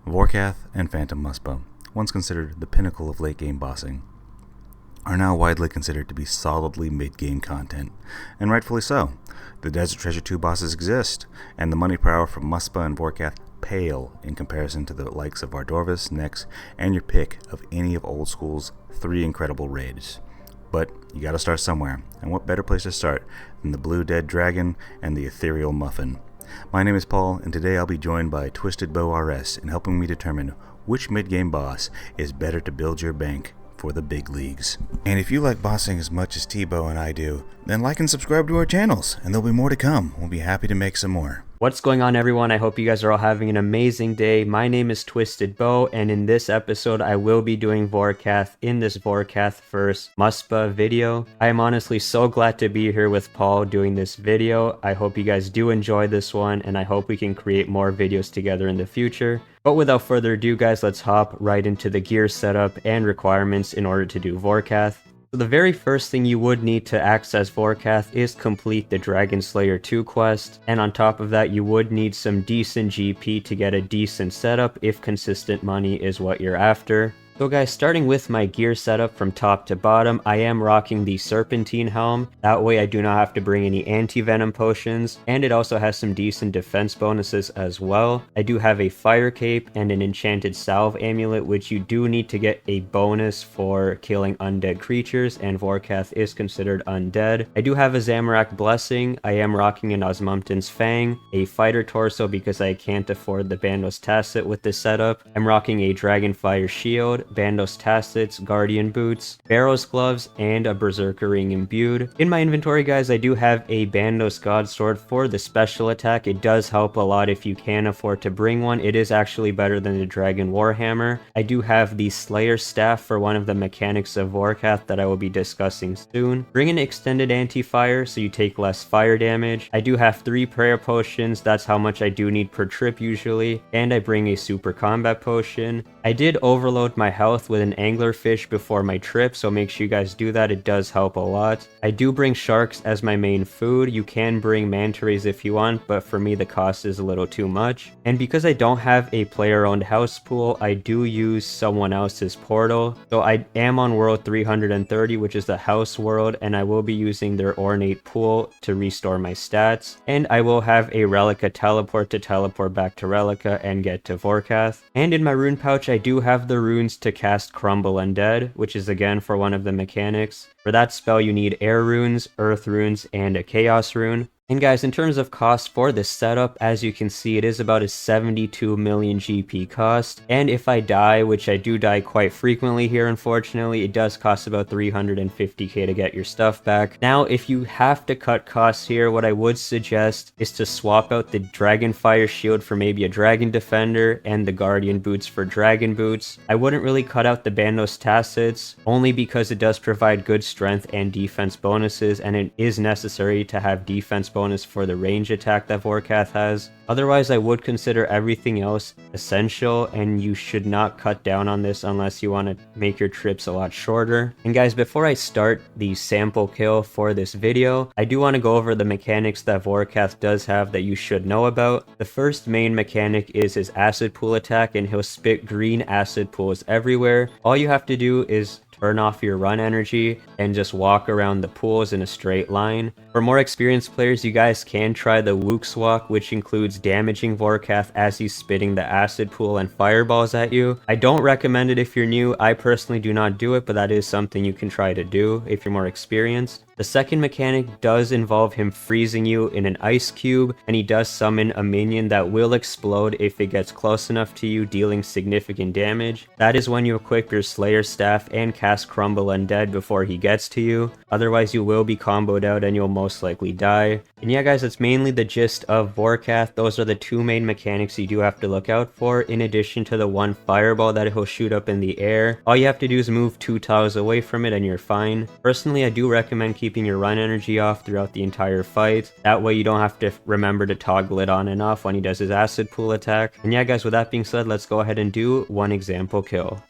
Vorkath and Phantom Muspah, once considered the pinnacle of late-game bossing, are now widely considered to be solidly mid-game content, and rightfully so. The Desert Treasure 2 bosses exist, and the money per hour from Muspah and Vorkath pale in comparison to the likes of Ardorvis, Nex, and your pick of any of old school's 3 incredible raids. But you gotta start somewhere, and what better place to start than the Blue Dead Dragon and the Ethereal Muffin. My name is Paul, and today I'll be joined by Tbow RS in helping me determine which mid-game boss is better to build your bank for the big leagues. And if you like bossing as much as Tbow and I do, then like and subscribe to our channels, and there'll be more to come. We'll be happy to make some more. What's going on, everyone? I hope you guys are all having an amazing day. My name is Tbow, and in this episode I will be doing Vorkath in this Vorkath first Muspah video. I am honestly so glad to be here with Paul doing this video. I hope you guys do enjoy this one, and I hope we can create more videos together in the future. But without further ado, guys, let's hop right into the gear setup and requirements in order to do Vorkath. So the very first thing you would need to access Vorkath is complete the Dragon Slayer 2 quest, and on top of that you would need some decent GP to get a decent setup if consistent money is what you're after. So guys, starting with my gear setup from top to bottom, I am rocking the Serpentine Helm. That way I do not have to bring any anti-venom potions, and it also has some decent defense bonuses as well. I do have a Fire Cape and an Enchanted Salve Amulet, which you do need to get a bonus for killing undead creatures, and Vorkath is considered undead. I do have a Zamorak Blessing. I am rocking an Osmumten's Fang, a Fighter Torso because I can't afford the Bandos Tacet with this setup. I'm rocking a Dragonfire Shield, Bandos Tacets, Guardian Boots, Barrows Gloves, and a Berserker Ring imbued. In my inventory, guys, I do have a Bandos God Sword for the special attack. It does help a lot if you can afford to bring one. It is actually better than the Dragon Warhammer. I do have the Slayer Staff for one of the mechanics of Vorkath that I will be discussing soon. Bring an extended anti-fire so you take less fire damage. I do have 3 prayer potions. That's how much I do need per trip usually. And I bring a super combat potion. I did overload my health with an anglerfish before my trip, so make sure you guys do that. It does help a lot. I do bring sharks as my main food. You can bring manta rays if you want, but for me the cost is a little too much. And because I don't have a player-owned house pool, I do use someone else's portal. So I am on world 330, which is the house world, and I will be using their ornate pool to restore my stats. And I will have a Relica teleport to teleport back to Relica and get to Vorkath. And in my rune pouch, I do have the runes to cast Crumble Undead, which is again for one of the mechanics. For that spell you need air runes, earth runes, and a chaos rune. And guys, in terms of cost for this setup, as you can see, it is about a 72 million GP cost. And if I die, which I do die quite frequently here unfortunately, it does cost about 350k to get your stuff back. Now, if you have to cut costs here, what I would suggest is to swap out the Dragonfire Shield for maybe a Dragon Defender and the Guardian Boots for Dragon Boots. I wouldn't really cut out the Bandos Tacets, only because it does provide good strength and defense bonuses, and it is necessary to have defense bonus for the range attack that Vorkath has. Otherwise, I would consider everything else essential, and you should not cut down on this unless you want to make your trips a lot shorter. And guys, before I start the sample kill for this video, I do want to go over the mechanics that Vorkath does have that you should know about. The first main mechanic is his acid pool attack, and he'll spit green acid pools everywhere. All you have to do is turn off your run energy and just walk around the pools in a straight line. For more experienced players, you guys can try the Wook's Walk, which includes damaging Vorkath as he's spitting the acid pool and fireballs at you. I don't recommend it if you're new. I personally do not do it, but that is something you can try to do if you're more experienced. The second mechanic does involve him freezing you in an ice cube, and he does summon a minion that will explode if it gets close enough to you, dealing significant damage. That is when you equip your Slayer Staff and cast Crumble Undead before he gets to you. Otherwise, you will be comboed out and you'll most likely die. And yeah, guys, that's mainly the gist of Vorkath. Those are the 2 main mechanics you do have to look out for, in addition to the 1 fireball that he'll shoot up in the air. All you have to do is move 2 tiles away from it and you're fine. Personally, I do recommend keeping your run energy off throughout the entire fight. That way you don't have to remember to toggle it on and off when he does his acid pool attack. And yeah, guys, with that being said, let's go ahead and do one example kill.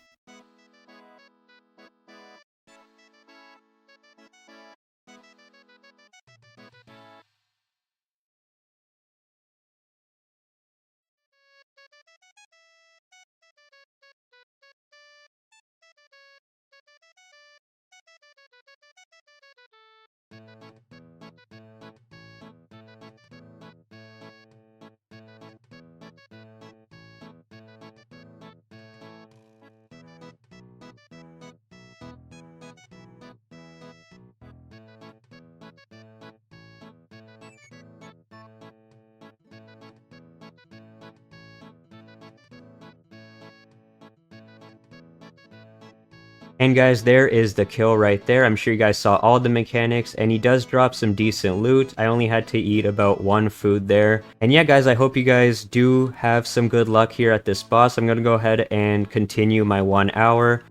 And guys, there is the kill right there. I'm sure you guys saw all the mechanics, and he does drop some decent loot. I only had to eat about 1 food there. And yeah, guys, I hope you guys do have some good luck here at this boss. I'm gonna go ahead and continue my 1 hour.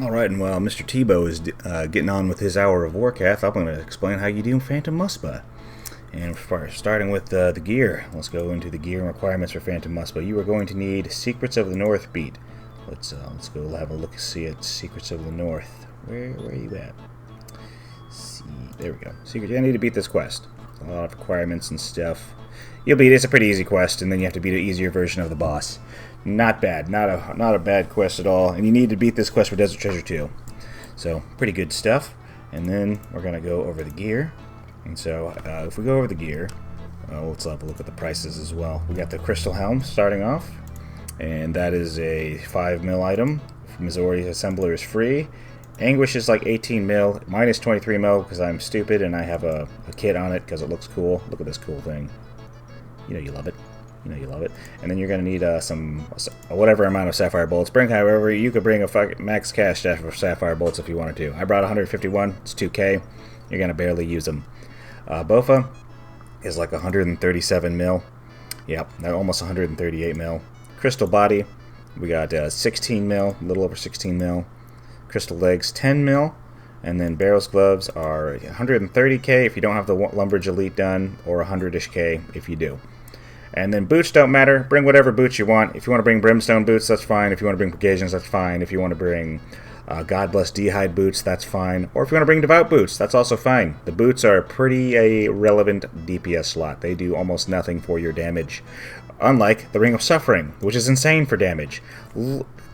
Alright, and while Mr. Tbow is getting on with his hour of Vorkath, I'm going to explain how you do Phantom Muspah. And starting with the gear, let's go into the gear and requirements for Phantom Muspah. You are going to need Secrets of the North beat. Let's go have a look, see at Secrets of the North. Where are you at? See, there we go. Secret. I need to beat this quest. A lot of requirements and stuff. You'll beat it. It's a pretty easy quest, and then you have to beat an easier version of the boss. Not bad. Not a bad quest at all. And you need to beat this quest for Desert Treasure 2. So pretty good stuff. And then we're gonna go over the gear. And so if we go over the gear, let's have a look at the prices as well. We got the Crystal Helm starting off. And that is a 5 mil item. Missouri Assembler is free. Anguish is like 18 mil. Mine is 23 mil because I'm stupid and I have a kit on it because it looks cool. Look at this cool thing. You know you love it. You know you love it. And then you're going to need whatever amount of Sapphire Bolts. Bring however, you could bring a max cash stash of Sapphire Bolts if you wanted to. I brought 151. It's 2k. You're going to barely use them. Bofa is like 137 mil. Yep, almost 138 mil. Crystal Body, we got 16 mil, a little over 16 mil. Crystal Legs, 10 mil. And then Barrel's Gloves are 130k if you don't have the Lumbridge Elite done, or 100-ish k if you do. And then boots don't matter. Bring whatever boots you want. If you want to bring Brimstone boots, that's fine. If you want to bring Purgations, that's fine. If you want to bring God Bless D'hide boots, that's fine. Or if you want to bring Devout boots, that's also fine. The boots are a pretty irrelevant DPS slot. They do almost nothing for your damage. Unlike the Ring of Suffering, which is insane for damage.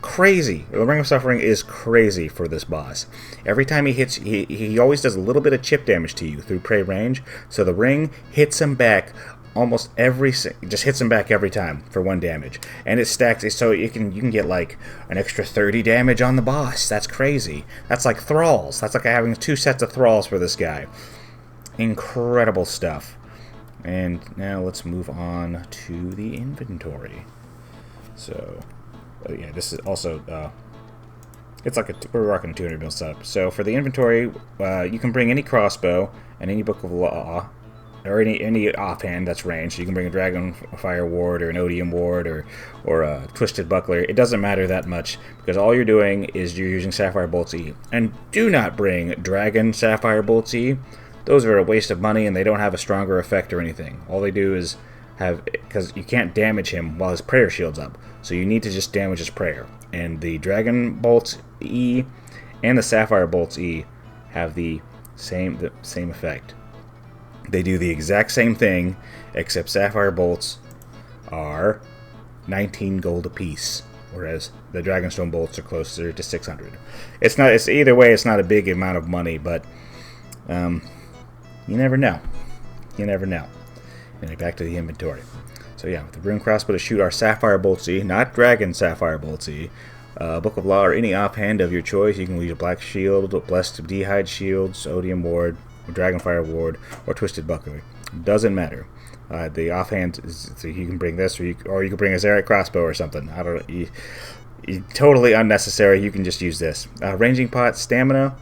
Crazy. The Ring of Suffering is crazy for this boss. Every time he hits, he always does a little bit of chip damage to you through prey range. So the ring hits him back almost just hits him back every time for 1 damage. And it stacks, so you can get like an extra 30 damage on the boss. That's crazy. That's like thralls. That's like having 2 sets of thralls for this guy. Incredible stuff. And now let's move on to the inventory. So, yeah, this is also, it's like we're rocking a 200 mil setup. So for the inventory, you can bring any crossbow and any Book of Law, or any offhand that's ranged. So you can bring a Dragonfire Ward or an Odium Ward or a Twisted Buckler. It doesn't matter that much because all you're doing is you're using Sapphire Bolts E. And do not bring Dragon Sapphire Bolts E. Those are a waste of money, and they don't have a stronger effect or anything. All they do is because you can't damage him while his prayer shield's up. So you need to just damage his prayer. And the Dragon Bolts E and the Sapphire Bolts E have the same effect. They do the exact same thing, except Sapphire Bolts are 19 gold apiece, whereas the Dragonstone Bolts are closer to 600. It's either way, it's not a big amount of money, but you never know. You never know. Anyway, back to the inventory. So yeah, with the Rune Crossbow to shoot our Sapphire Bolts E, not Dragon Sapphire Bolts E. Book of Law or any offhand of your choice. You can use a Black Shield, Blessed D'hide Shields, Odium Ward, Dragonfire Ward, or Twisted Buckler. Doesn't matter. The offhand is, so you can bring this, or you can bring a Zarek Crossbow or something. I don't know. Totally unnecessary. You can just use this. Ranging Pot, Stamina.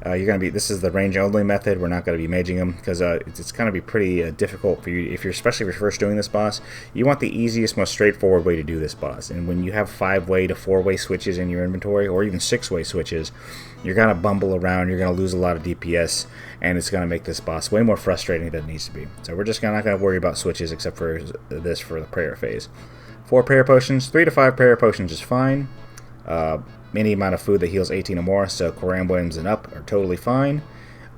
This is the range only method. We're not going to be maging them because it's going to be pretty difficult for you especially if you're first doing this boss. You want the easiest, most straightforward way to do this boss. And when you have 5-way to 4-way switches in your inventory, or even 6-way switches, you're going to bumble around. You're going to lose a lot of DPS, and it's going to make this boss way more frustrating than it needs to be. So we're just not going to worry about switches except for this for the prayer phase. 4 prayer potions, 3 to 5 prayer potions is fine. Any amount of food that heals 18 or more, so Corambwins and up are totally fine.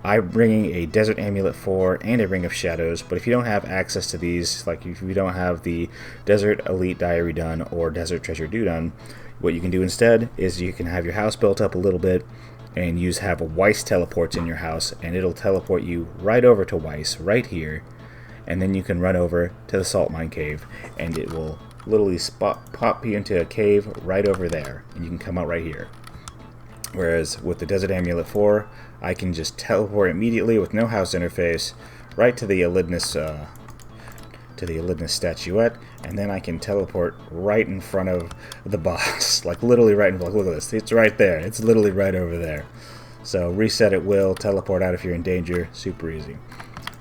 I'm bringing a Desert Amulet 4 and a Ring of Shadows, but if you don't have access to these, like if you don't have the Desert Elite Diary done or Desert Treasure 2 done, what you can do instead is you can have your house built up a little bit and have a Weiss teleports in your house, and it'll teleport you right over to Weiss, right here, and then you can run over to the Salt Mine Cave, and it will literally pop you into a cave right over there, and you can come out right here. Whereas with the Desert Amulet 4, I can just teleport immediately with no house interface right to the Elidnus statuette, and then I can teleport right in front of the boss. Like literally right in front. Look at this. It's right there. It's literally right over there. So reset at will, teleport out if you're in danger. Super easy.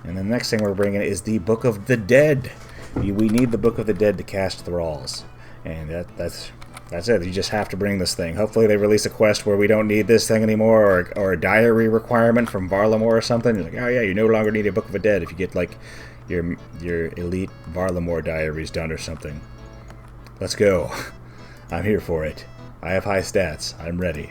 And the next thing we're bringing is the Book of the Dead. We need the Book of the Dead to cast thralls. And that's it. You just have to bring this thing. Hopefully they release a quest where we don't need this thing anymore, or a diary requirement from Varlamore or something. You're like, oh yeah, you no longer need a Book of the Dead if you get like your elite Varlamore diaries done or something. Let's go. I'm here for it. I have high stats. I'm ready.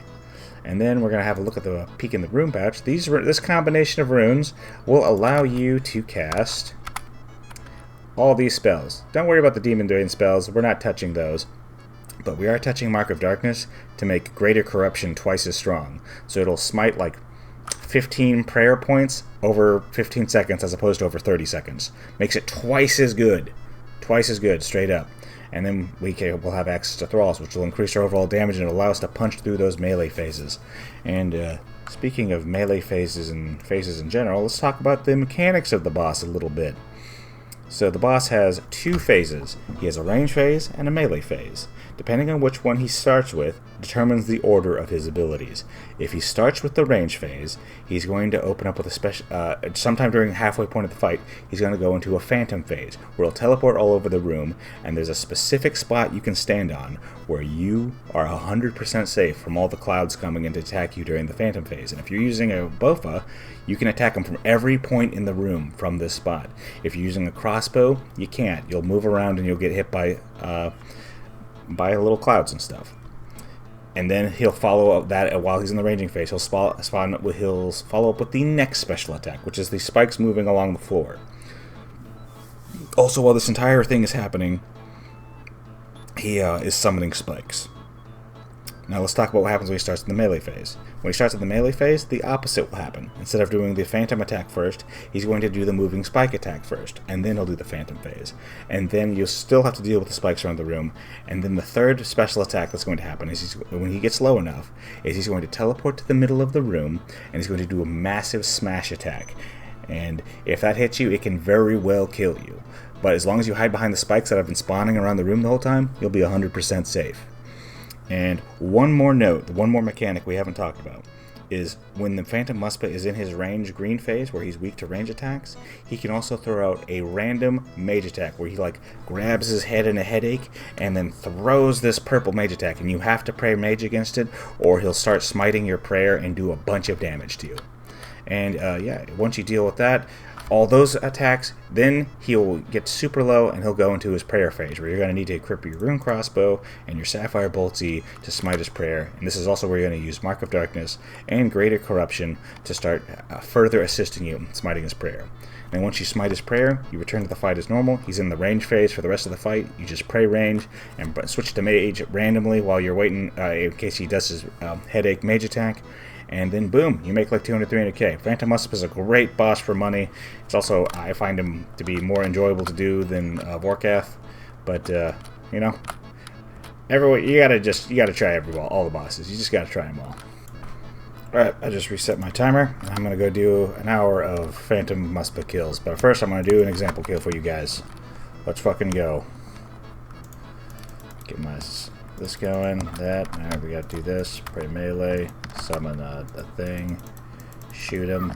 And then we're going to have a look at the peek in the rune pouch. This combination of runes will allow you to cast all these spells. Don't worry about the Demon Drain spells. We're not touching those. But we are touching Mark of Darkness to make Greater Corruption twice as strong. So it'll smite like 15 prayer points over 15 seconds as opposed to over 30 seconds. Makes it twice as good. Twice as good, straight up. And then we'll have access to thralls, which will increase our overall damage and allow us to punch through those melee phases. And speaking of melee phases and phases in general, let's talk about the mechanics of the boss a little bit. So the boss has two phases. He has a range phase and a melee phase. Depending on which one he starts with, determines the order of his abilities. If he starts with the range phase, he's going to open up with a special. Sometime during the halfway point of the fight, he's going to go into a phantom phase, where he'll teleport all over the room, and there's a specific spot you can stand on where you are 100% safe from all the clouds coming in to attack you during the phantom phase. And if you're using a Bofa, you can attack him from every point in the room from this spot. If you're using a crossbow, you can't. You'll move around and you'll get hit by little clouds and stuff. And then he'll follow up that while he's in the ranging phase. He'll follow up with the next special attack, which is the spikes moving along the floor. Also, while this entire thing is happening, he is summoning spikes. Now let's talk about what happens when he starts in the melee phase. When he starts in the melee phase, the opposite will happen. Instead of doing the phantom attack first, he's going to do the moving spike attack first, and then he'll do the phantom phase. And then you'll still have to deal with the spikes around the room. And then the third special attack that's going to happen is when he gets low enough, is he's going to teleport to the middle of the room, and he's going to do a massive smash attack. And if that hits you, it can very well kill you. But as long as you hide behind the spikes that have been spawning around the room the whole time, you'll be 100% safe. And one more note, one more mechanic we haven't talked about, is when the Phantom Muspah is in his range green phase, where he's weak to range attacks, he can also throw out a random mage attack, where he grabs his head in a headache, and then throws this purple mage attack, and you have to pray mage against it, or he'll start smiting your prayer and do a bunch of damage to you. And once you deal with that, all those attacks, then he'll get super low and he'll go into his prayer phase, where you're going to need to equip your rune crossbow and your sapphire boltsy to smite his prayer. And this is also where you're going to use Mark of Darkness and Greater Corruption to start further assisting you in smiting his prayer. And once you smite his prayer, you return to the fight as normal. He's in the range phase for the rest of the fight. You just pray range and switch to mage randomly while you're waiting in case he does his headache mage attack. And then boom, you make like 200, 300k. Phantom Muspah is a great boss for money. It's also, I find him to be more enjoyable to do than Vorkath. But, you gotta try all the bosses. You just gotta try them all. Alright, I just reset my timer. I'm gonna go do an hour of Phantom Muspah kills. But first I'm gonna do an example kill for you guys. Let's fucking go. Get this going, that. Now we gotta do this. Pray melee, summon the thing, shoot him.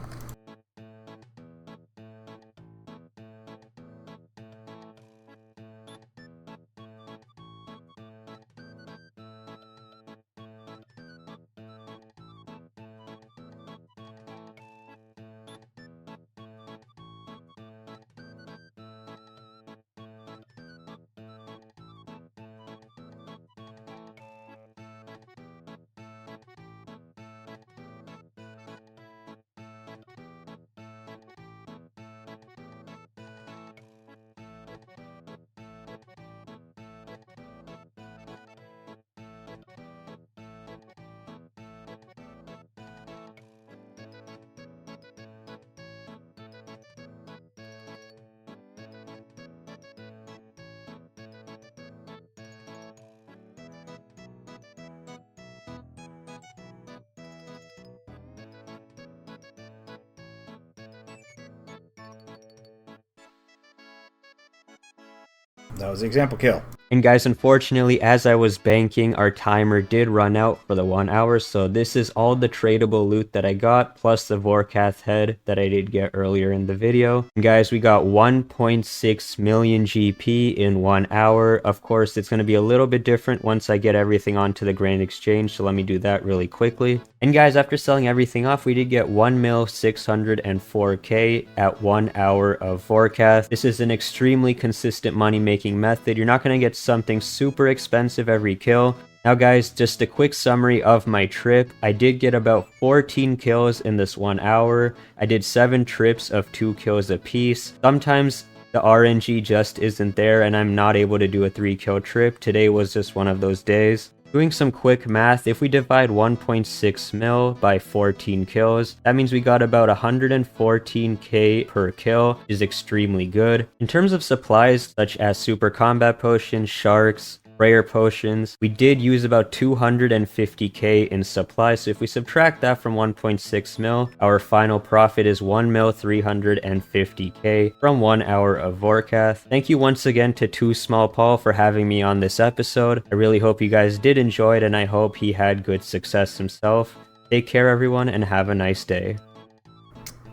That was the example kill. And guys, unfortunately, as I was banking, our timer did run out for the 1 hour, so this is all the tradable loot that I got, plus the Vorkath head that I did get earlier in the video. And guys, we got 1.6 million GP in 1 hour. Of course, it's going to be a little bit different once I get everything onto the Grand Exchange, so let me do that really quickly. And guys, after selling everything off, we did get 1,604,000 at 1 hour of Vorkath. This is an extremely consistent money-making method. You're not going to get something super expensive every kill. Now guys, just a quick summary of my trip. I did get about 14 kills in this 1 hour. I did 7 trips of 2 kills apiece. Sometimes the RNG just isn't there and I'm not able to do a 3-kill trip. Today was just one of those days. Doing some quick math, if we divide 1.6 mil by 14 kills, that means we got about 114k per kill, which is extremely good. In terms of supplies such as super combat potions, sharks, prayer potions, we did use about 250k in supplies, so if we subtract that from 1.6 mil, our final profit is 1,350k from 1 hour of Vorkath. Thank you once again to Too Small Paul for having me on this episode. I really hope you guys did enjoy it, and I hope he had good success himself. Take care everyone, and have a nice day.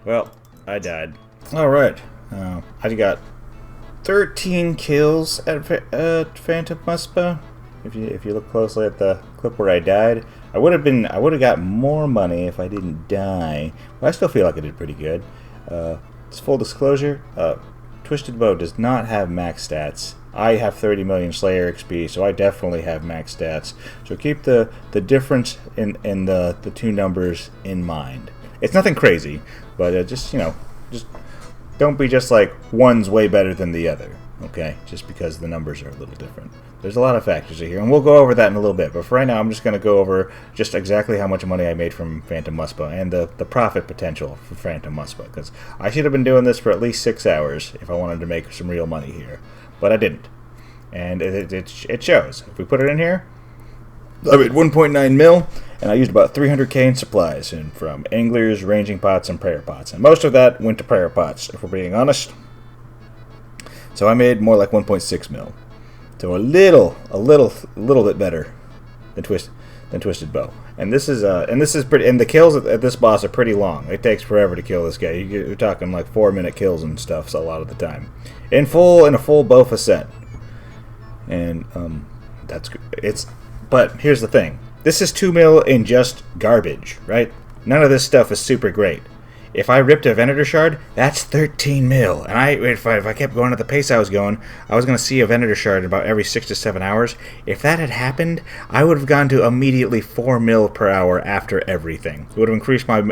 Well, I died. Alright, I got 13 kills at Phantom Muspah. If you look closely at the clip where I died, I would have got more money if I didn't die. But I still feel like I did pretty good. It's full disclosure. Tbow does not have max stats. I have 30 million Slayer XP, so I definitely have max stats. So keep the difference in the two numbers in mind. It's nothing crazy, but just don't be just like one's way better than the other, okay? Just because the numbers are a little different. There's a lot of factors here, and we'll go over that in a little bit. But for right now, I'm just going to go over just exactly how much money I made from Phantom Muspah and the profit potential for Phantom Muspah, because I should have been doing this for at least 6 hours if I wanted to make some real money here. But I didn't. And it shows. If we put it in here, I made 1.9 mil, and I used about 300k in supplies, and from anglers, ranging pots, and prayer pots. And most of that went to prayer pots, if we're being honest. So I made more like 1.6 mil. So a little bit better than Tbow. And this is pretty. And the kills at this boss are pretty long. It takes forever to kill this guy. You're talking like 4-minute kills and stuff. So a lot of the time, in a full Bofa set. And But here's the thing. This is 2 mil in just garbage, right? None of this stuff is super great. If I ripped a Venator Shard, that's 13 mil. And if I kept going at the pace I was going to see a Venator Shard about every 6 to 7 hours. If that had happened, I would have gone to immediately 4 mil per hour after everything. It would have increased my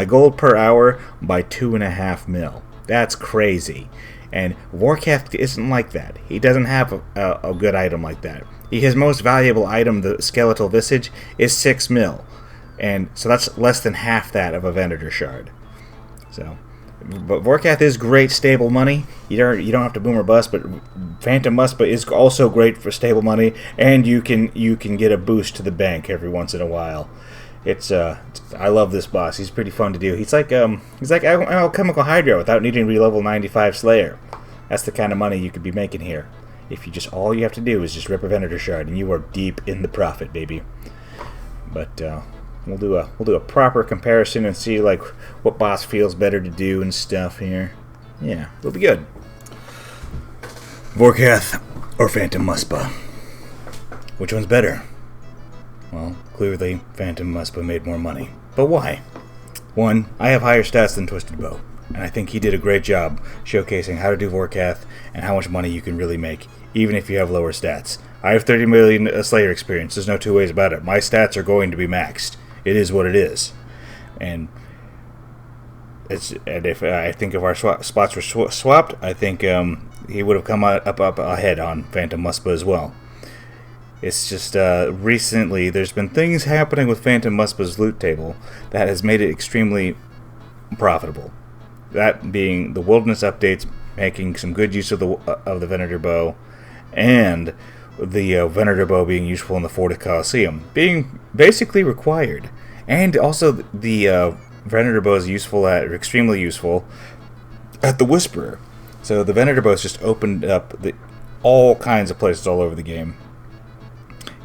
gold per hour by 2.5 mil. That's crazy. And Vorkath isn't like that. He doesn't have a good item like that. His most valuable item, the Skeletal Visage, is 6 mil. And so that's less than half that of a Venator Shard. So, but Vorkath is great stable money. You don't have to boom or bust, but Phantom Muspah is also great for stable money, and you can get a boost to the bank every once in a while. I love this boss. He's pretty fun to do. He's like Alchemical Hydra without needing to be level 95 Slayer. That's the kind of money you could be making here. If all you have to do is just rip a Venator Shard, and you are deep in the profit, baby. But we'll do a proper comparison and see like what boss feels better to do and stuff here. Yeah, it'll be good. Vorkath or Phantom Muspah? Which one's better? Well, clearly Phantom Muspah made more money. But why? One, I have higher stats than Tbow, and I think he did a great job showcasing how to do Vorkath and how much money you can really make, even if you have lower stats. I have 30 million Slayer experience. There's no two ways about it. My stats are going to be maxed. It is what it is. And if I think if our spots were swapped, I think he would have come up ahead on Phantom Muspah as well. It's just recently there's been things happening with Phantom Muspah's loot table that has made it extremely profitable. That being the wilderness updates, making some good use of the Venator Bow, and the Venator Bow being useful in the Fort Coliseum, being basically required. And also the Venator Bow is extremely useful at the Whisperer. So the Venator Bow has just opened up all kinds of places all over the game.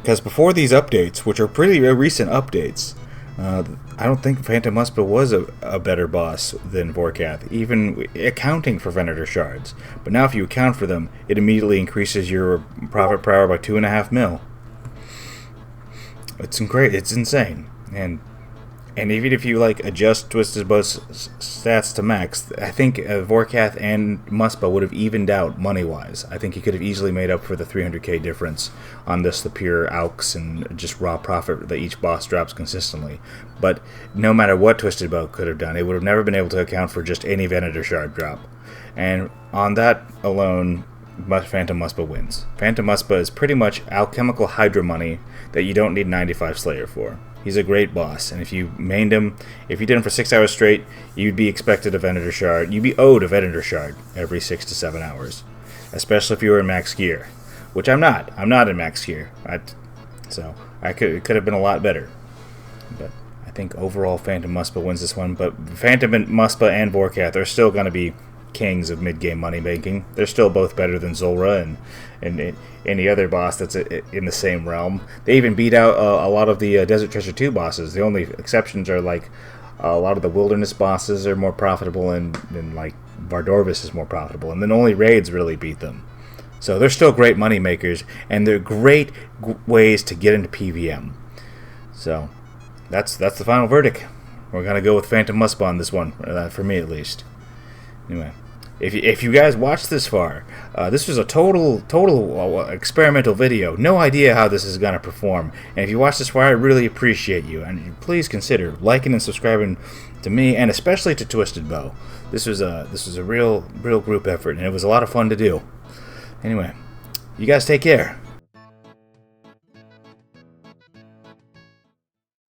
Because before these updates, which are pretty recent updates, I don't think Phantom Muspah was a better boss than Vorkath, even accounting for Venator shards. But now if you account for them, it immediately increases your profit per hour by 2.5 mil. It's great. It's insane. And even if you like adjust Twisted Bow's stats to max, I think Vorkath and Muspah would have evened out money-wise. I think he could have easily made up for the 300k difference on this, the pure alks and just raw profit that each boss drops consistently. But no matter what Twisted Bow could have done, it would have never been able to account for just any Venator shard drop. And on that alone, Phantom Muspah wins. Phantom Muspah is pretty much alchemical Hydra money that you don't need 95 Slayer for. He's a great boss, and if you mained him, if you did him for 6 hours straight, you'd be expected a Venator shard. You'd be owed a Venator shard every 6 to 7 hours, especially if you were in max gear, which I'm not. I'm not in max gear, so it could have been a lot better. But I think overall Phantom Muspah wins this one. But Phantom and Muspah and Vorkath are still going to be kings of mid-game money making. They're still both better than Zulrah and any other boss that's in the same realm. They even beat out a lot of the Desert Treasure 2 bosses. The only exceptions are like a lot of the Wilderness bosses are more profitable, and like Vardorvis is more profitable, and then only raids really beat them. So they're still great money makers, and they're great ways to get into PVM. So that's the final verdict. We're gonna go with Phantom Muspah on this one, for me at least. Anyway, if you guys watched this far, this was a total experimental video. No idea how this is going to perform. And if you watched this far, I really appreciate you. And please consider liking and subscribing to me, and especially to Twisted Bow. This was a real group effort, and it was a lot of fun to do. Anyway, you guys take care.